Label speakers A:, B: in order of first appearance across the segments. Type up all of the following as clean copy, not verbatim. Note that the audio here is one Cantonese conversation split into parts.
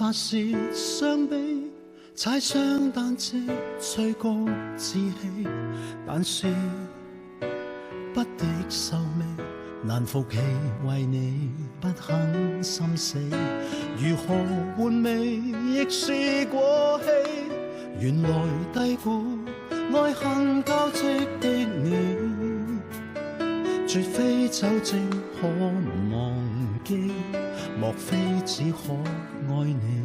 A: 發洩傷悲，踩雙單車吹高志氣，但是不敵受味，難負氣為你不肯心死，如何換味亦是過氣，原來低估愛恨交織的你，絕非酒精可忘記，莫非只可愛你。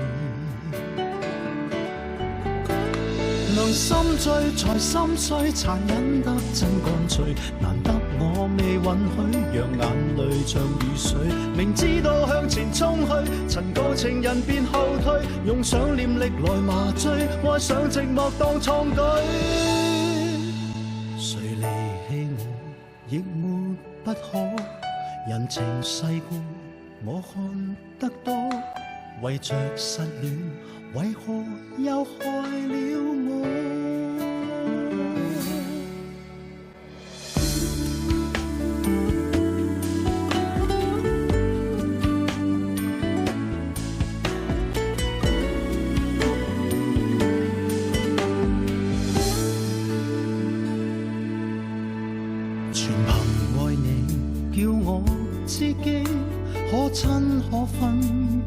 A: 能心醉才心碎，殘忍得真乾脆，難得我未允許讓眼淚像雨水，明知道向前衝去，曾告情人便後退，用想念力來麻醉，愛上寂寞當創舉，誰離棄我亦沒不可，人情世故我看得多，為着失戀為何又害了我。全憑愛你叫我知己，可親可分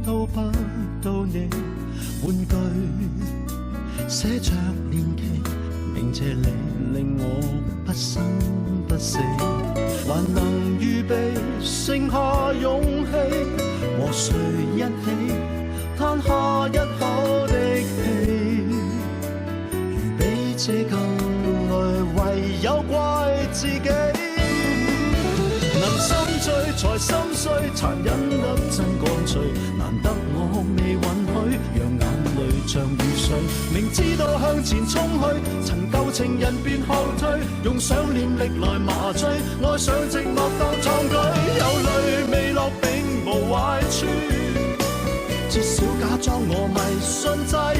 A: 都不到你，玩具寫着年期，銘謝你令我不生不死，還能預備剩下勇氣，和誰一起嘆下一口的氣，如比這更累，唯有怪自己。能心醉才心碎，殘忍得真乾脆，難得我未允許讓眼淚像雨水，明知道向前衝去，曾舊情人便後退，用想念力來麻醉，愛上寂寞當創舉，有淚未落並無壞處，至少假裝我迷信際遇，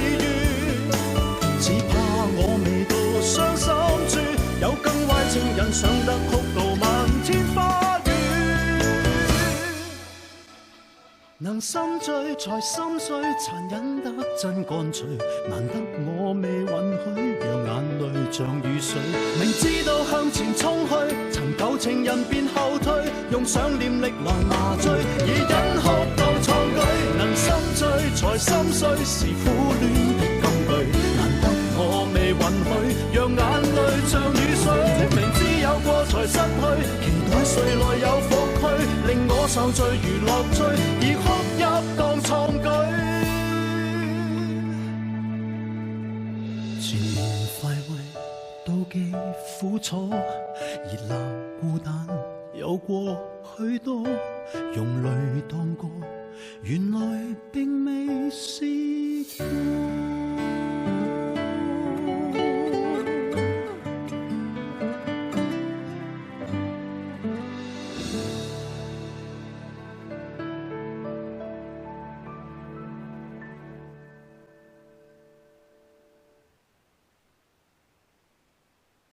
A: 只怕我未到傷心處，有更壞情人想得哭到漫天花雨。能心醉才心碎，殘忍得真乾脆，難得我未允許讓眼淚像雨水，明知道向前衝去，曾舊情人便後退，用想念力來麻醉，以忍哭當創舉。能心醉才心碎，是苦戀的金句，難得我未允許讓眼淚像雨水，明知有過才失去，期待誰來有復去，令我受罪如樂趣，而哭泣當創舉。前面快慰妒忌苦楚，熱鬧孤單有過許多，用淚當歌，原來並未試過。